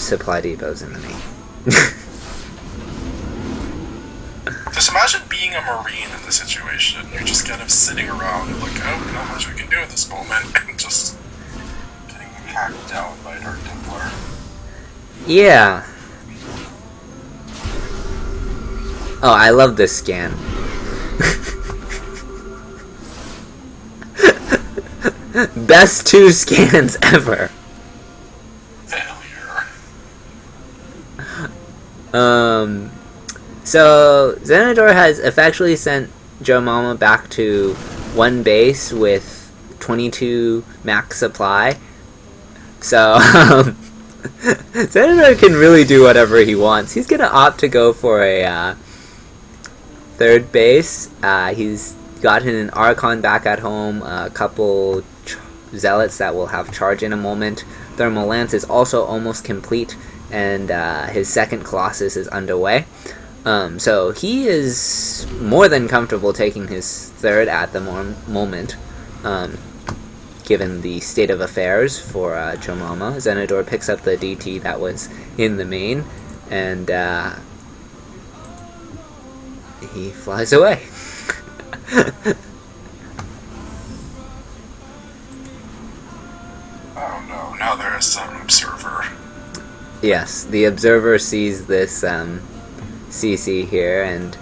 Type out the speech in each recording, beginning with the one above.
supply depots in the main. Just imagine being a Marine in this situation. You're just kind of sitting around and like, oh, we know how much we can do at this moment, and just getting hacked down by a Dark Templar. Yeah. Oh, I love this scan. Best 2 scans ever. Failure. So Xenador has effectually sent Joe Mama back to 1 base with 22 max supply. So Xenador can really do whatever he wants. He's gonna opt to go for a 3rd base. He's gotten an Archon back at home, a couple Zealots that will have charge in a moment. Thermal Lance is also almost complete, and his 2nd Colossus is underway. So he is more than comfortable taking his 3rd at the moment, given the state of affairs for Chomama. Xenador picks up the DT that was in the main, and he flies away. Oh no, now there is some observer. Yes, the observer sees this CC here, and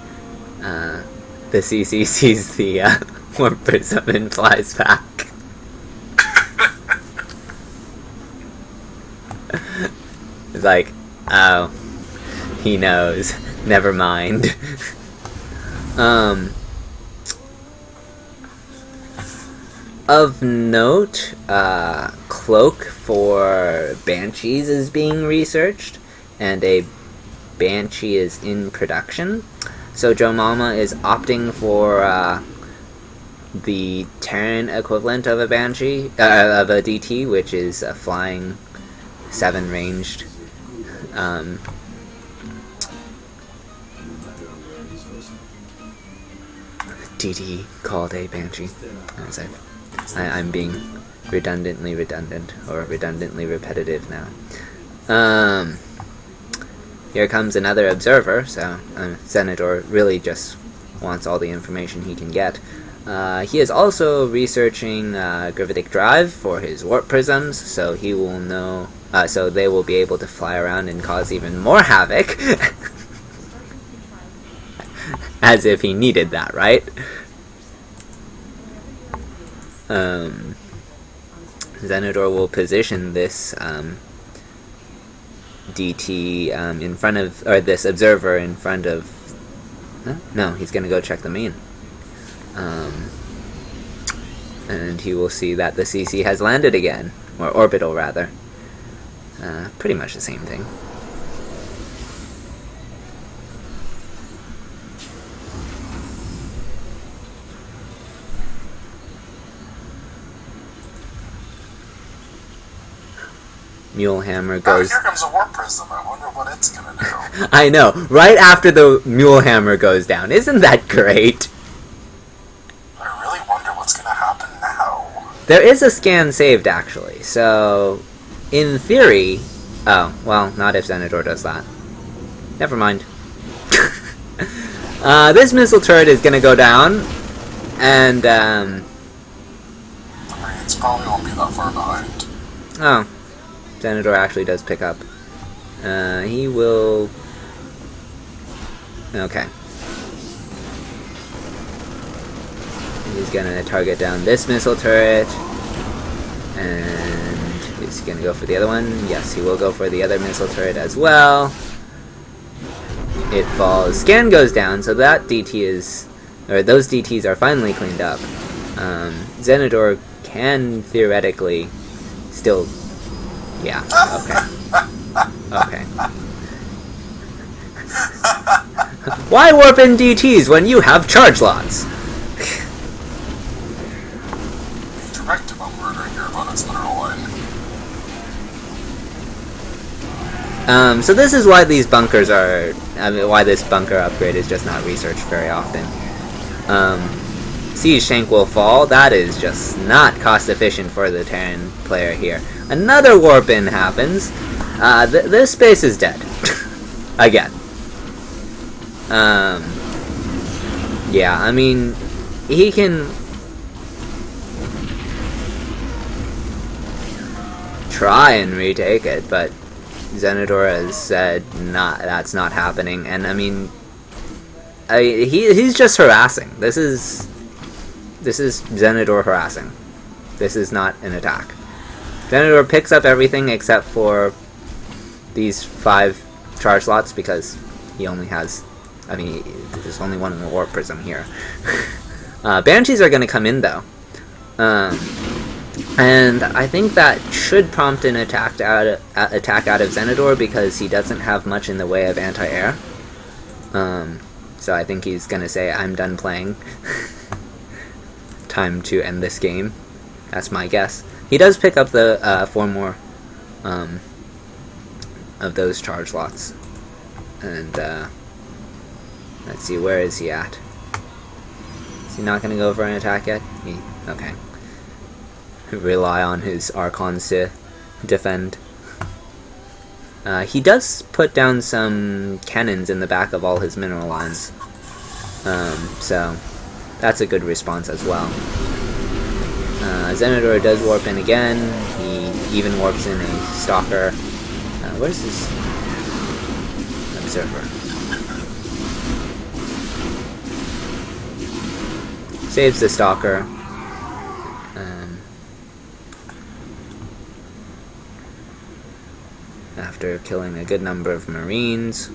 the CC sees the warp prism and flies back. It's like, oh, he knows. Never mind. Of note, Cloak for Banshees is being researched, and a Banshee is in production. So Joe Mama is opting for the Terran equivalent of a Banshee, of a DT, which is a flying 7 ranged. DT called a Banshee, as I'm being redundantly redundant, or redundantly repetitive now. Here comes another observer, so Xenador really just wants all the information he can get. He is also researching gravitic drive for his warp prisms, so he will know, so they will be able to fly around and cause even more havoc. As if he needed that, right? Xenador will position this DT in front of, or this observer in front of, no, he's gonna go check the main. And he will see that the CC has landed again, or orbital rather. Pretty much the same thing. Mulehammer goes... Oh, here comes a warp prism. I wonder what it's gonna do. I know, right after the Mulehammer goes down. Isn't that great? I really wonder what's gonna happen now. There is a scan saved, actually, so... in theory... oh, well, not if Xenador does that. Never mind. This missile turret is gonna go down, and, The Marines probably won't be that far behind. oh. Xenador actually does pick up. He will... okay. He's gonna target down this missile turret. And is he gonna go for the other one? Yes, he will go for the other missile turret as well. It falls. Scan goes down, so that DT is... or those DTs are finally cleaned up. Xenador can theoretically still... yeah, okay. Okay. Why warp in DTs when you have charge lots? Be direct about murdering your opponent's literal line. So this is why these bunkers are... I mean, why this bunker upgrade is just not researched very often. Siege Tank will fall. That is just not cost efficient for the Terran player here. Another warp-in happens. This space is dead. Again. Yeah, I mean, he can try and retake it, but Zenidor has said that's not happening, and I mean, he's just harassing. This is Zenidor harassing. This is not an attack. Zenidor picks up everything except for these 5 charge slots because he only has, I mean, there's only one in the warp prism here. Banshees are going to come in though. And I think that should prompt an attack out of Zenidor because he doesn't have much in the way of anti-air. So I think he's going to say, I'm done playing. Time to end this game. That's my guess. He does pick up the 4 more of those charge lots. And let's see, where is he at? Is he not going to go for an attack yet? Okay. Rely on his Archons to defend. He does put down some cannons in the back of all his mineral lines. So that's a good response as well. Zenidor does warp in again. He even warps in a Stalker. Where's this Observer? Saves the Stalker. After killing a good number of Marines.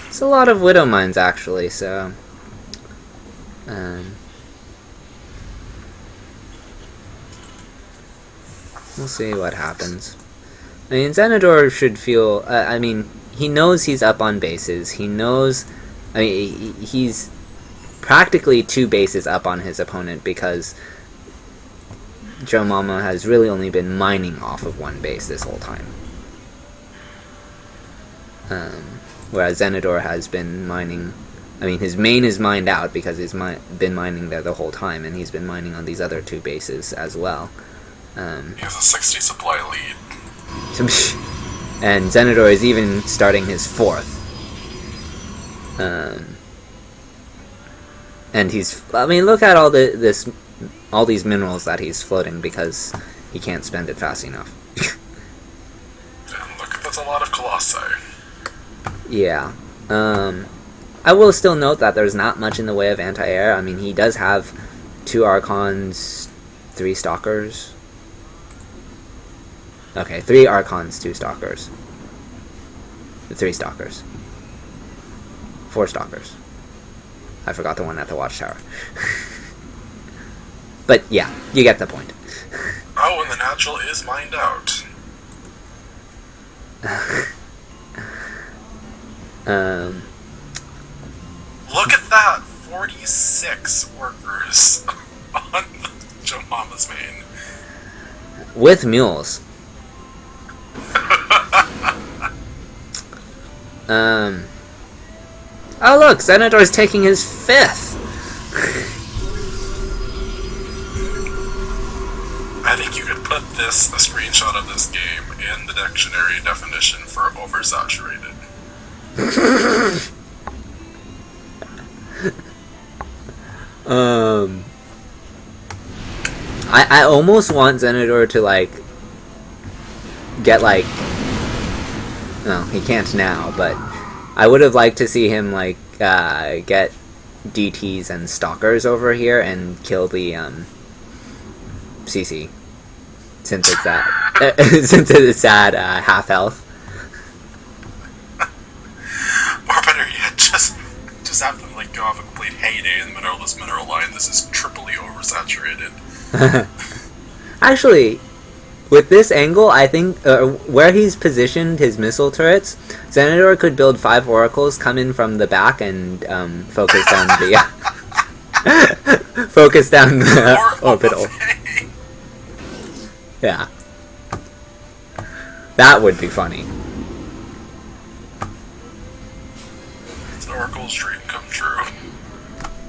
It's a lot of Widow Mines actually, so we'll see what happens. I mean, Zenidor should feel, I mean, he knows he's up on bases. He knows, I mean, he's practically 2 bases up on his opponent because Joe Mama has really only been mining off of 1 base this whole time. Whereas Zenidor has been mining, I mean, his main is mined out because he's been mining there the whole time, and he's been mining on these other 2 bases as well. He has a 60 supply lead. And Zenidor is even starting his 4th. And he's, I mean, look at all all these minerals that he's floating because he can't spend it fast enough. And look, that's a lot of Colossi. Yeah. I will still note that there's not much in the way of anti-air. I mean, he does have 2 Archons, 3 Stalkers. Okay, 3 Archons, 2 Stalkers. 3 Stalkers. 4 Stalkers. I forgot the one at the Watchtower. But yeah, you get the point. Oh, and the natural is mined out. Look at that! 46 workers on Joe Mama's main. With mules. Oh look, Zenidor's taking his 5th! I think you could put a screenshot of this game in the dictionary definition for oversaturated. I almost want Zenidor to, like, get, like, no, he can't now, but I would have liked to see him, like, get DTs and Stalkers over here and kill the, CC. Since it's at, half health. Or better yet, just have them, like, go have a complete heyday in the middle of this mineral line. This is triply oversaturated. Actually, with this angle, I think where he's positioned his missile turrets, Zenidor could build 5 oracles, come in from the back, and focus down the focus down the orbital. Yeah, that would be funny. It's an oracle's dream come true.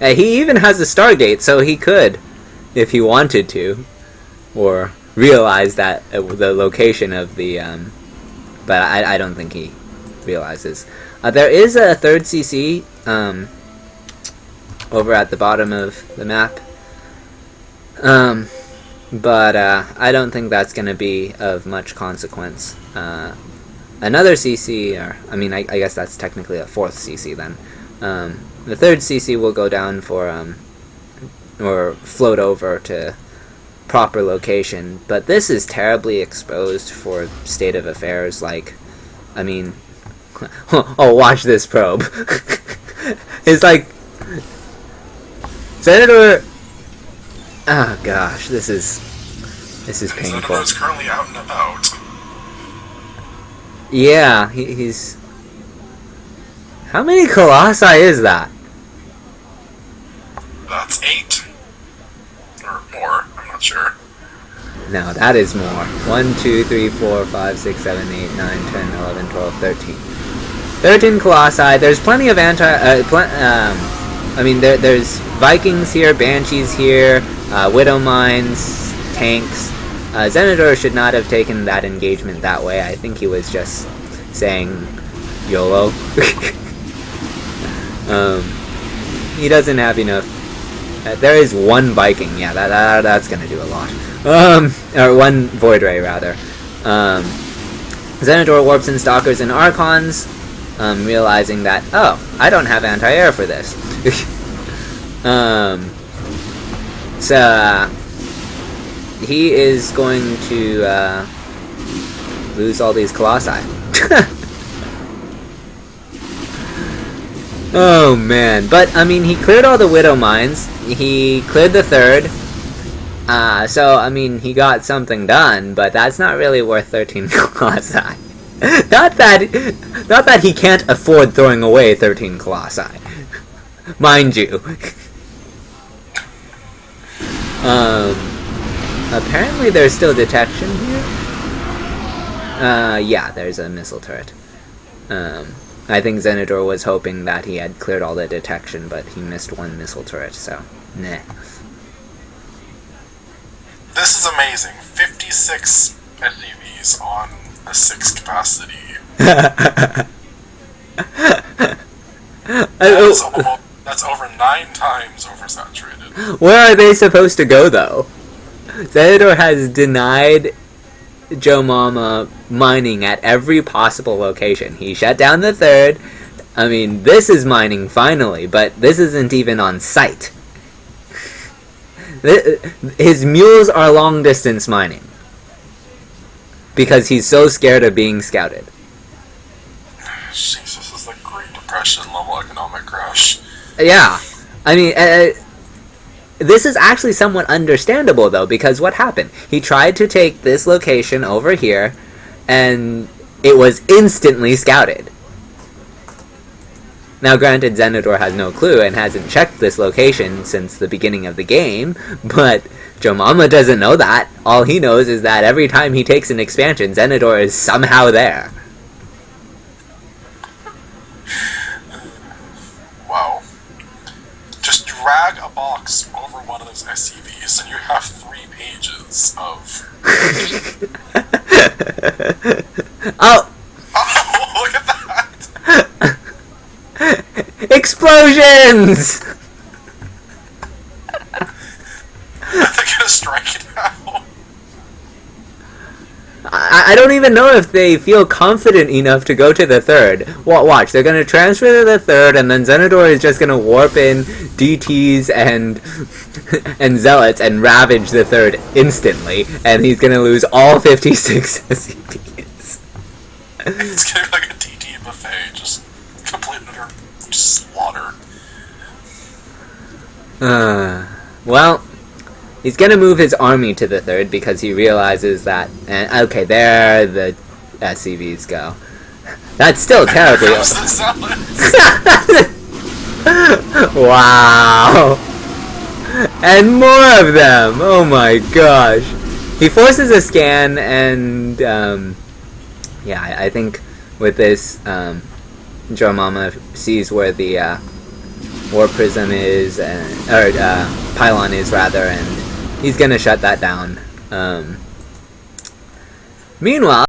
He even has a Stargate, so he could, if he wanted to, or realize that the location of the but I don't think he realizes. There is a third CC over at the bottom of the map, but I don't think that's going to be of much consequence. Another CC, or I mean, I guess that's technically a fourth CC then. The third CC will go down for or float over to proper location, but this is terribly exposed for state of affairs. Like, I mean, oh, watch this probe. It's like Senator. Oh gosh, this is painful. Senator is currently out and about. Yeah, he's. How many colossi is that? That's 8. Or more, I'm not sure. No, that is more. 1, 2, 3, 4, 5, 6, 7, 8, 9, 10, 11, 12, 13. 13 colossi. There's plenty of I mean, there's Vikings here, Banshees here, Widow Mines, tanks. Zenidor should not have taken that engagement that way. I think he was just saying YOLO. He doesn't have enough. There is one Viking. Yeah, that's gonna do a lot. Or one Void Ray rather. Zenidor warps in Stalkers and Archons, realizing that, oh, I don't have anti-air for this. So he is going to lose all these colossi. Oh man, but I mean, he cleared all the Widow Mines. He cleared the third. So I mean, he got something done, but that's not really worth 13 colossi. Not that he can't afford throwing away 13 colossi, mind you. Apparently there's still detection here. Yeah, there's a missile turret. I think Zenidor was hoping that he had cleared all the detection, but he missed one missile turret, so nah. This is amazing. 56 SCVs on a 6 capacity. That's over 9 times oversaturated. Where are they supposed to go, though? Zenidor has denied Joe Mama mining at every possible location. He shut down the third. I mean, this is mining finally, but this isn't even on site. His mules are long distance mining because he's so scared of being scouted. Jesus, this is the Great Depression level economic crash. Yeah, I mean, this is actually somewhat understandable, though, because what happened? He tried to take this location over here, and it was instantly scouted. Now, granted, Zenidor has no clue and hasn't checked this location since the beginning of the game, but Joe Mama doesn't know that. All he knows is that every time he takes an expansion, Zenidor is somehow there. Wow. Just drag a box over one of those SCVs and you have 3 pages of... Oh! Oh, look at that! Explosions! They're gonna strike it now. I don't even know if they feel confident enough to go to the third. Watch, they're gonna transfer to the third, and then Zenidor is just gonna warp in DTs and Zealots and ravage the third instantly, and he's gonna lose all 56 SCPs. It's gonna be like a DT buffet, just complete utter slaughter. Well, he's gonna move his army to the third because he realizes that. Okay, there the SCVs go. That's still terribly. Wow! And more of them! Oh my gosh! He forces a scan, and yeah, I think with this, Joe Mama sees where the War Prism is, or Pylon is rather, and he's gonna shut that down. Meanwhile,